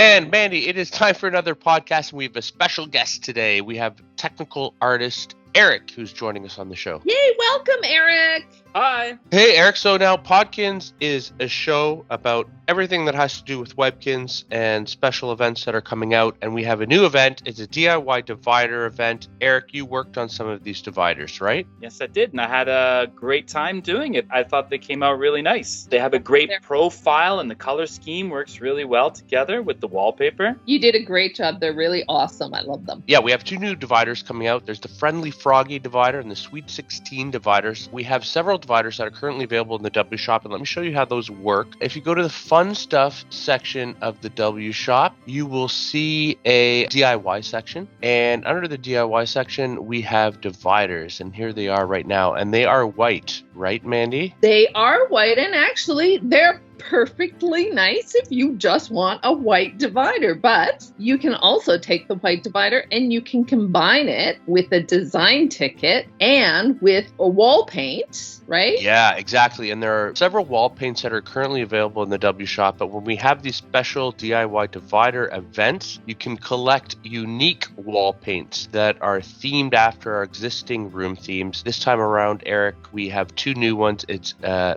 And Mandy, it is time for another podcast, and we have a special guest today. We have technical artist Erik, who's joining us on the show. Yay, welcome, Erik. Hi. Hey, Erik. So now Podkinz is a show about everything that has to do with Webkinz and special events that are coming out. And we have a new event. It's a DIY divider event. Erik, you worked on some of these dividers, right? Yes, I did. And I had a great time doing it. I thought they came out really nice. They have a great profile and the color scheme works really well together with the wallpaper. You did a great job. They're really awesome. I love them. Yeah, we have two new dividers coming out. There's the Friendly Froggy divider and the Sweet 16 dividers. We have several dividers that are currently available in the W Shop, and let me show you how those work. If you go to the Fun Stuff section of the W Shop, you will see a DIY section, and under the DIY section, we have dividers, and here they are right now, and they are white, right, Mandy? They are white, and actually, they're perfectly nice if you just want a white divider, but you can also take the white divider and you can combine it with a design ticket and with a wall paint, right? Yeah, exactly. And there are several wall paints that are currently available in the W Shop, but when we have these special DIY divider events, you can collect unique wall paints that are themed after our existing room themes. This time around, Erik, we have two new ones. It's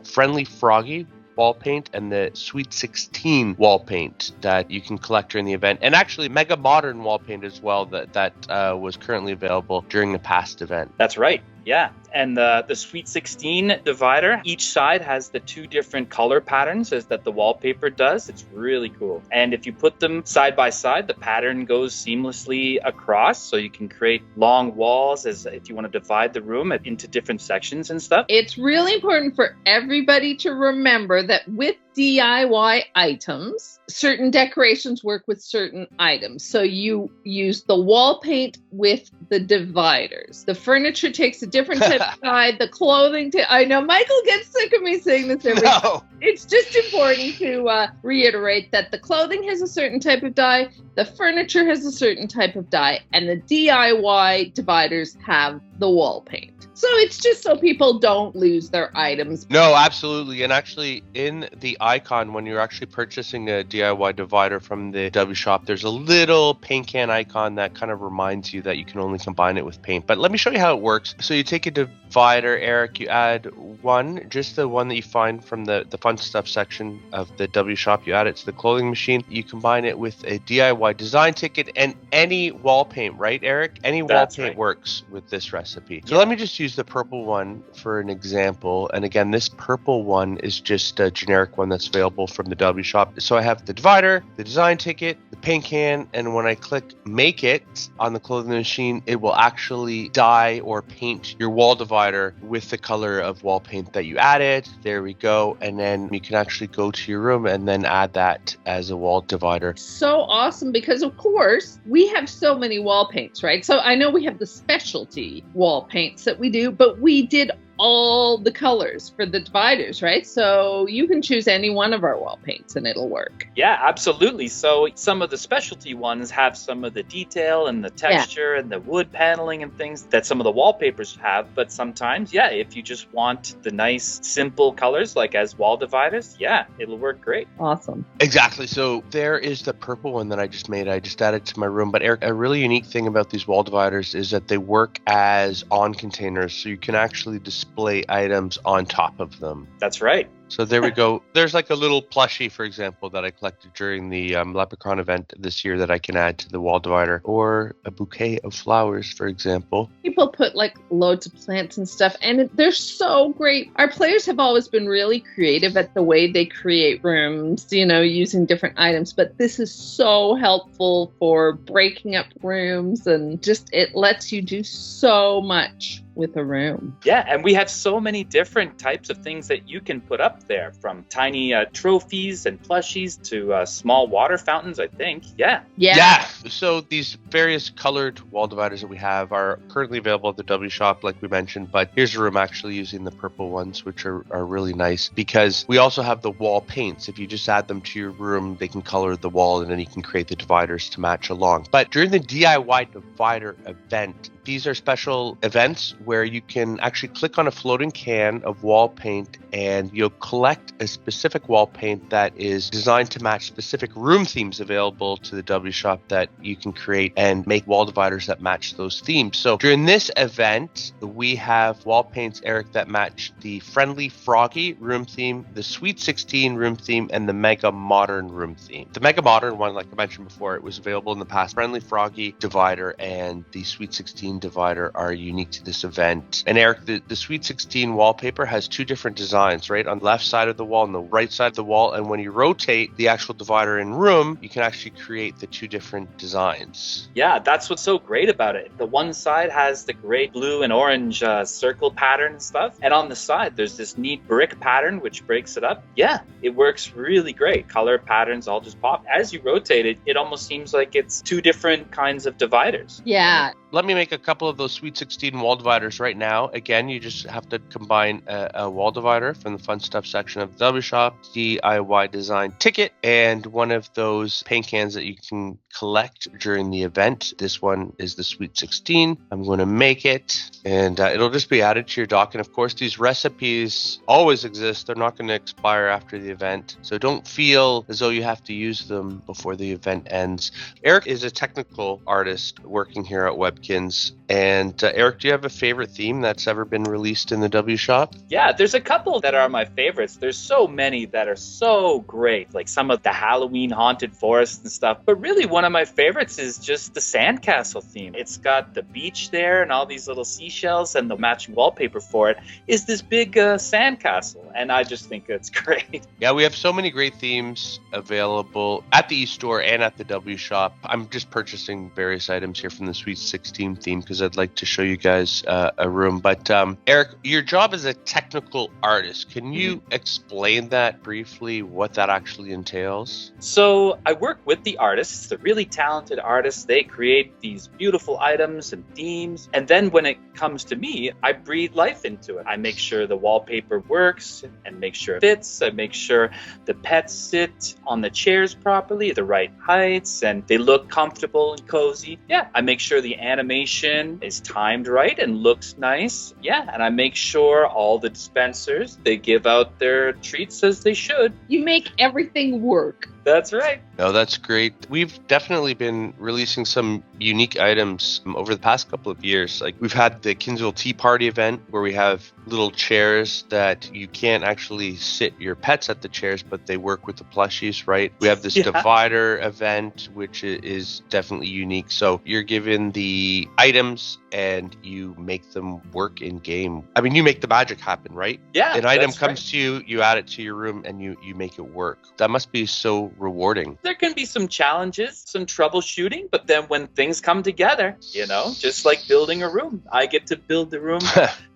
Friendly Froggy wall paint and the Sweet 16 wall paint that you can collect during the event, and actually Mega Modern wall paint as well that was currently available during the past event. That's right. Yeah. And the Sweet 16 divider, each side has the two different color patterns as that the wallpaper does. It's really cool. And if you put them side by side, the pattern goes seamlessly across. So you can create long walls as if you want to divide the room into different sections and stuff. It's really important for everybody to remember that with DIY items, certain decorations work with certain items. So you use the wall paint with the dividers. The furniture takes a different type of dye. The clothing, I know Michael gets sick of me saying this every time. It's just important to reiterate that the clothing has a certain type of dye, the furniture has a certain type of dye, and the DIY dividers have the wall paint. So it's just so people don't lose their items. No, absolutely. And actually, in the icon, when you're actually purchasing a DIY divider from the W Shop, there's a little paint can icon that kind of reminds you that you can only combine it with paint. But let me show you how it works. So you take a divider, Erik, you add one, just the one that you find from the Fun Stuff section of the W Shop. You add it to the clothing machine. You combine it with a DIY design ticket and any wall paint, right, Erik? Any wall paint works with this recipe. So let me just use the purple one for an example. And again, this purple one is just a generic one that's available from the W Shop. So I have the divider, the design ticket, the paint can, and when I click make it on the clothing machine, it will actually dye or paint your wall divider with the color of wall paint that you added. There we go. And then you can actually go to your room and then add that as a wall divider. So awesome, because of course we have so many wall paints, right? So I know we have the specialty wall paints that we do, but we did all the colors for the dividers, right? So you can choose any one of our wall paints and it'll work. Yeah, absolutely. So some of the specialty ones have some of the detail and the texture and the wood paneling and things that some of the wallpapers have. But sometimes, if you just want the nice, simple colors like as wall dividers, it'll work great. Awesome. Exactly. So there is the purple one that I just made. I just added to my room. But Erik, a really unique thing about these wall dividers is that they work as on containers. So you can actually display items on top of them. That's right. So there we go. There's like a little plushie, for example, that I collected during the Leprechaun event this year that I can add to the wall divider, or a bouquet of flowers, for example. People put like loads of plants and stuff, and they're so great. Our players have always been really creative at the way they create rooms, using different items, but this is so helpful for breaking up rooms, and just it lets you do so much with a room. Yeah, and we have so many different types of things that you can put up there, from tiny trophies and plushies to small water fountains, I think. Yeah. So these various colored wall dividers that we have are currently available at the W Shop, like we mentioned, but here's a room actually using the purple ones, which are really nice, because we also have the wall paints. If you just add them to your room, they can color the wall, and then you can create the dividers to match along. But during the DIY divider event, these are special events where you can actually click on a floating can of wall paint and you'll collect a specific wall paint that is designed to match specific room themes available to the W shop that you can create and make wall dividers that match those themes. So during this event, we have wall paints, Erik, that match the Friendly Froggy room theme, the Sweet 16 room theme, and the Mega Modern room theme. The Mega Modern one, like I mentioned before, it was available in the past. Friendly Froggy divider and the Sweet 16 divider are unique to this event. And Erik, the Sweet 16 wallpaper has two different designs, right? On the left side of the wall and the right side of the wall. And when you rotate the actual divider in room, you can actually create the two different designs. Yeah, that's what's so great about it. The one side has the gray, blue, and orange circle pattern and stuff. And on the side, there's this neat brick pattern, which breaks it up. Yeah, it works really great. Color patterns all just pop. As you rotate it, it almost seems like it's two different kinds of dividers. Yeah. Let me make a couple of those Sweet 16 wall dividers right now. Again, you just have to combine a wall divider from the fun stuff section of the W Shop, DIY design ticket, and one of those paint cans that you can collect during the event. This one is the Sweet 16. I'm going to make it, and it'll just be added to your dock. And of course, these recipes always exist. They're not going to expire after the event, so don't feel as though you have to use them before the event ends. Erik is a technical artist working here at Webkinz. And Erik, do you have a favorite theme that's ever been released in the W Shop? Yeah, there's a couple that are my favorites. There's so many that are so great, like some of the Halloween haunted forest and stuff. But really, one of my favorites is just the sandcastle theme. It's got the beach there and all these little seashells, and the matching wallpaper for it is this big sandcastle. And I just think it's great. Yeah, we have so many great themes available at the e-store and at the W Shop. I'm just purchasing various items here from the Sweet 16 theme because I'd like to show you guys a room. But Erik, your job as a technical artist, can you explain that briefly, what that actually entails? So I work with the artists, the really talented artists. They create these beautiful items and themes. And then when it comes to me, I breathe life into it. I make sure the wallpaper works and make sure it fits. I make sure the pets sit on the chairs properly, the right heights, and they look comfortable and cozy. Yeah, I make sure the animation is timed right and looks nice. Yeah, and I make sure all the dispensers, they give out their treats as they should. You make everything work. That's right. No, that's great. We've definitely been releasing some unique items over the past couple of years. Like we've had the Kinzville Tea Party event where we have little chairs that you can't actually sit your pets at the chairs, but they work with the plushies, right? We have this divider event, which is definitely unique. So you're given the items and you make them work in game. I mean, you make the magic happen, right? Yeah. An item comes to you, you add it to your room, and you make it work. That must be so rewarding. There can be some challenges, some troubleshooting, but then when things come together, you know, just like building a room, I get to build the room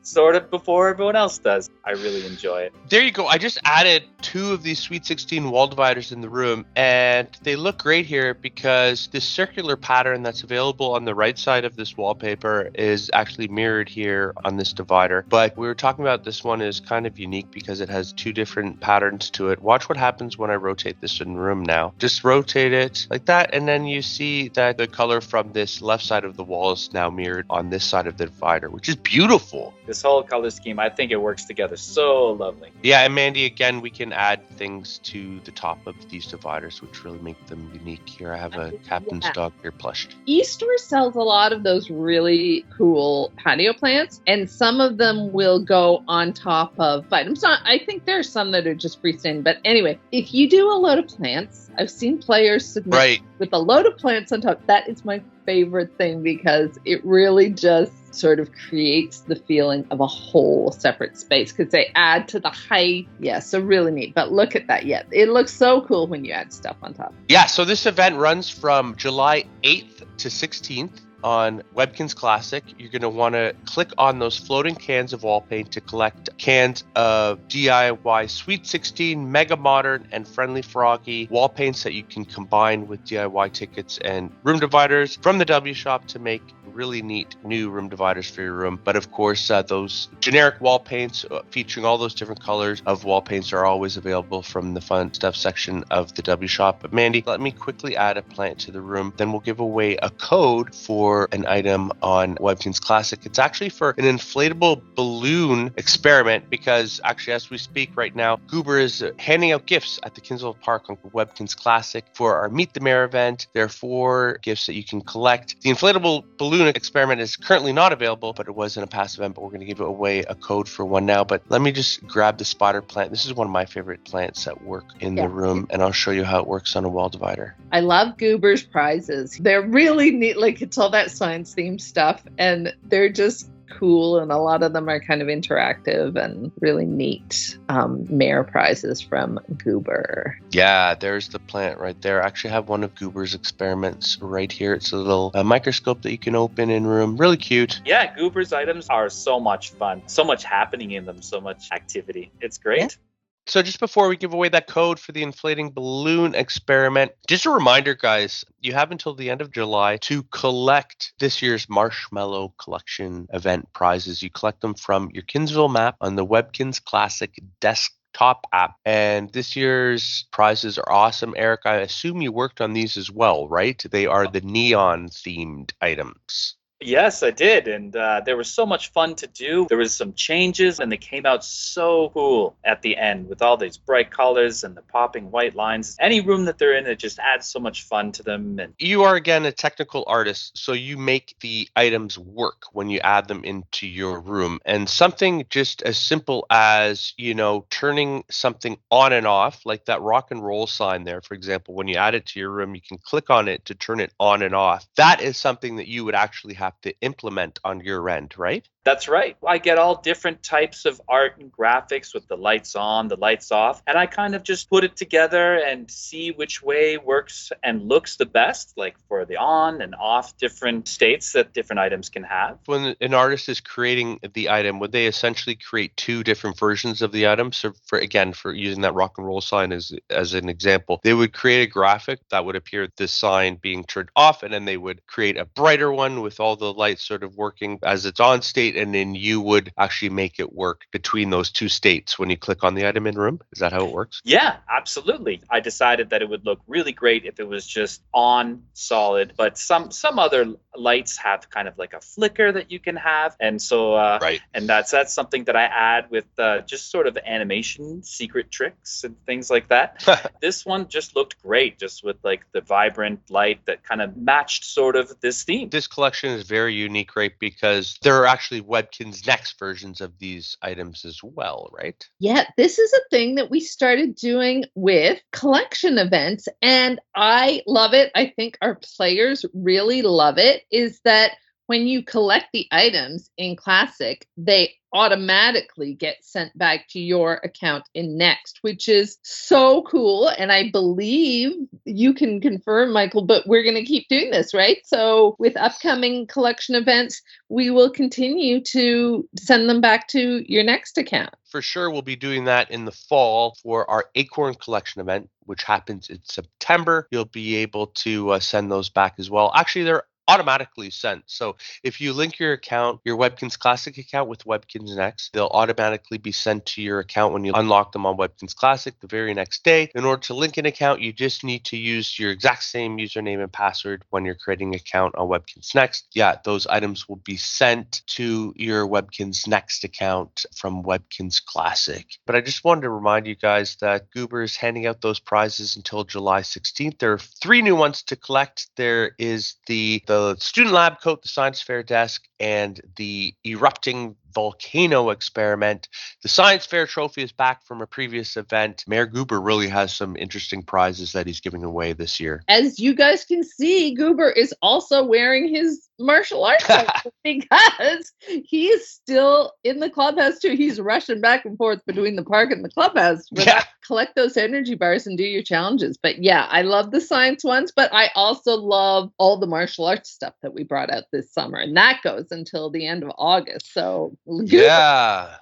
sort of before everyone else does. I really enjoy it. There you go. I just added 2 of these Sweet 16 wall dividers in the room, and they look great here because this circular pattern that's available on the right side of this wallpaper is actually mirrored here on this divider. But we were talking about this one is kind of unique because it has 2 different patterns to it. Watch what happens when I rotate this in the room now. Just rotate it like that, and then you see that the color from this left side of the wall is now mirrored on this side of the divider, which is beautiful. This whole color scheme, I think it works together so lovely. Yeah, and Mandy, again, we can add things to the top of these dividers, which really make them unique. Here I have a Captain's Dog ear plush. E-store sells a lot of those really cool patio plants, and some of them will go on top of items. I think there's some that are just freestanding, but anyway, if you do a load of plants, I've seen players submit with a load of plants on top. That is my favorite thing because it really just sort of creates the feeling of a whole separate space because they add to the height. Yeah, so really neat. But look at that. Yeah, it looks so cool when you add stuff on top. Yeah, so this event runs from July 8th to 16th. On Webkinz Classic, you're going to want to click on those floating cans of wall paint to collect cans of DIY Sweet 16, Mega Modern, and Friendly Froggy wall paints that you can combine with DIY tickets and room dividers from the W Shop to make really neat new room dividers for your room. But of course, those generic wall paints featuring all those different colors of wall paints are always available from the fun stuff section of the W Shop. But Mandy, let me quickly add a plant to the room. Then we'll give away a code for for an item on Webkinz Classic. It's actually for an inflatable balloon experiment because actually as we speak right now, Goober is handing out gifts at the Kinsville Park on Webkinz Classic for our Meet the Mayor event. There are 4 gifts that you can collect. The inflatable balloon experiment is currently not available, but it was in a past event, but we're going to give away a code for one now. But let me just grab the spider plant. This is one of my favorite plants that work in the room, and I'll show you how it works on a wall divider. I love Goober's prizes. They're really neat. Like, it's all that science themed stuff, and they're just cool, and a lot of them are kind of interactive and really neat mayor prizes from Goober. Yeah, there's the plant right there. I actually have one of Goober's experiments right here. It's a little microscope that you can open in room. Really cute. Yeah, Goober's items are so much fun. So much happening in them, so much activity. It's great. Yeah. So just before we give away that code for the inflating balloon experiment, just a reminder, guys, you have until the end of July to collect this year's Marshmallow collection event prizes. You collect them from your Kinsville map on the Webkinz Classic Desktop App. And this year's prizes are awesome. Erik, I assume you worked on these as well, right? They are the neon themed items. Yes, I did. And they were so much fun to do. There was some changes and they came out so cool at the end with all these bright colors and the popping white lines. Any room that they're in, it just adds so much fun to them. And you are, again, a technical artist, so you make the items work when you add them into your room. And something just as simple as, turning something on and off, like that rock and roll sign there, for example, when you add it to your room, you can click on it to turn it on and off. That is something that you would actually have to implement on your end, right? That's right. I get all different types of art and graphics with the lights on, the lights off, and I kind of just put it together and see which way works and looks the best, like for the on and off different states that different items can have. When an artist is creating the item, would they essentially create 2 different versions of the item? So for using that rock and roll sign as an example, they would create a graphic that would appear the sign being turned off, and then they would create a brighter one with all the lights sort of working as it's on state, and then you would actually make it work between those 2 states when you click on the item in room. Is that how it works? Yeah, absolutely. I decided that it would look really great if it was just on solid, but some other lights have kind of like a flicker that you can have, and so right. And that's something that I add with just sort of animation secret tricks and things like that. This one just looked great, just with like the vibrant light that kind of matched sort of this theme. This collection is very unique, right? Because there are actually Webkinz Next versions of these items as well, right? Yeah, this is a thing that we started doing with collection events, and I love it. I think our players really love it, is that when you collect the items in Classic, they automatically get sent back to your account in Next, which is so cool. And I believe you can confirm, Michael, but we're going to keep doing this, right? So with upcoming collection events, we will continue to send them back to your Next account. For sure, we'll be doing that in the fall for our Acorn collection event, which happens in September. You'll be able to send those back as well. Actually, they're automatically sent. So if you link your account, your Webkinz Classic account with Webkinz Next, they'll automatically be sent to your account when you unlock them on Webkinz Classic the very next day. In order to link an account, you just need to use your exact same username and password when you're creating an account on Webkinz Next. Yeah, those items will be sent to your Webkinz Next account from Webkinz Classic. But I just wanted to remind you guys that Goober is handing out those prizes until July 16th. There are 3 new ones to collect. There is the student lab coat, the science fair desk, and the erupting volcano experiment. The science fair trophy is back from a previous event. Mayor Goober really has some interesting prizes that he's giving away this year. As you guys can see, Goober is also wearing his martial arts because he is still in the clubhouse too. He's rushing back and forth between the park and the clubhouse. Collect those energy bars and do your challenges. But yeah, I love the science ones, but I also love all the martial arts stuff that we brought out this summer, and that goes until the end of August. So yeah.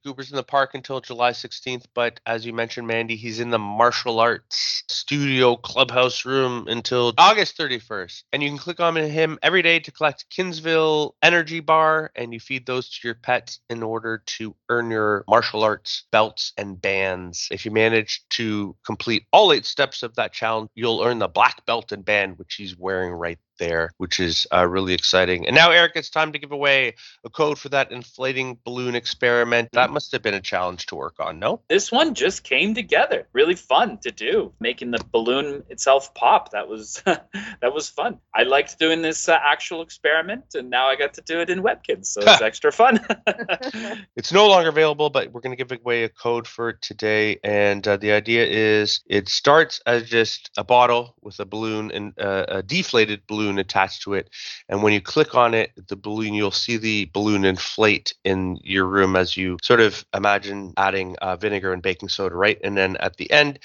Goober's in the park until July 16th, but as you mentioned, Mandy, he's in the martial arts studio clubhouse room until August 31st. And you can click on him every day to collect Kinsville energy bar, and you feed those to your pets in order to earn your martial arts belts and bands. If you manage to complete all 8 steps of that challenge, you'll earn the black belt and band, which he's wearing right there, which is really exciting. And now, Erik, it's time to give away a code for that inflating balloon experiment. That must have been a challenge to work on, no? This one just came together. Really fun to do. Making the balloon itself pop. That was that was fun. I liked doing this actual experiment, and now I got to do it in Webkinz, so it's extra fun. It's no longer available, but we're going to give away a code for it today. And the idea is it starts as just a bottle with a balloon and a deflated balloon attached to it. And when you click on it, the balloon, you'll see the balloon inflate in your room as you sort of imagine adding vinegar and baking soda, right? And then at the end,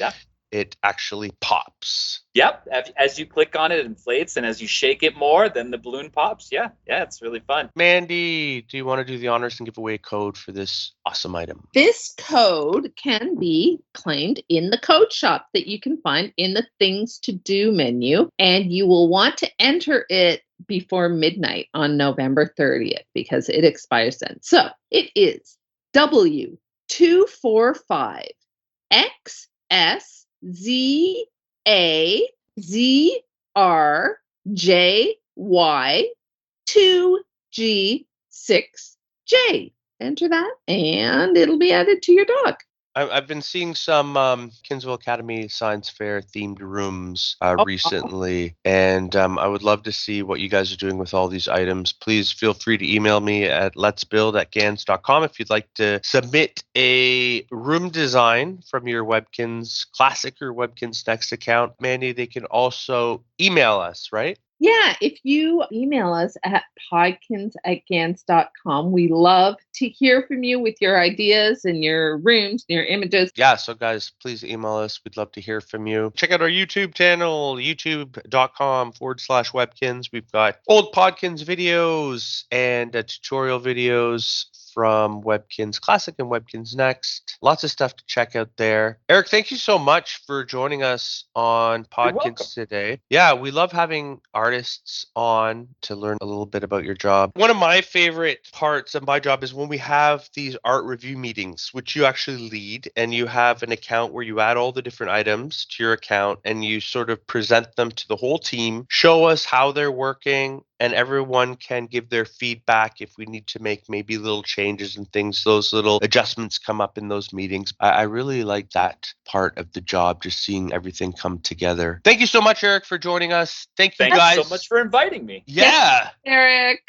it actually pops. Yep. As you click on it, it inflates, and as you shake it more, then the balloon pops. Yeah, it's really fun. Mandy, do you want to do the honors and give away a code for this awesome item? This code can be claimed in the code shop that you can find in the Things to Do menu, and you will want to enter it before midnight on November 30th because it expires then. So it is W245XZAZY2G6J. Enter that, and it'll be added to your dock. I've been seeing some Kinsville Academy Science Fair themed rooms recently, and I would love to see what you guys are doing with all these items. Please feel free to email me at letsbuild@gans.com if you'd like to submit a room design from your Webkinz Classic or Webkinz Next account. Mandy, they can also email us, right? Yeah, if you email us at podkinz@gans.com, we love to hear from you with your ideas and your rooms and your images. Yeah, so guys, please email us. We'd love to hear from you. Check out our YouTube channel, youtube.com/Webkinz. We've got old Podkinz videos and tutorial videos from Webkinz Classic and Webkinz Next. Lots of stuff to check out there. Erik, thank you so much for joining us on Podkinz today. Yeah, we love having artists on to learn a little bit about your job. One of my favorite parts of my job is when we have these art review meetings, which you actually lead, and you have an account where you add all the different items to your account and you sort of present them to the whole team, show us how they're working, and everyone can give their feedback if we need to make maybe little changes and things. Those little adjustments come up in those meetings. I really like that part of the job, just seeing everything come together. Thank you so much, Erik, for joining us. Thank you guys so much for inviting me. Yeah. Erik.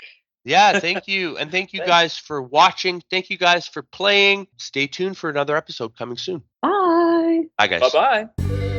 Yeah, thank you. And thank you guys for watching. Thank you guys for playing. Stay tuned for another episode coming soon. Bye. Bye, guys. Bye-bye.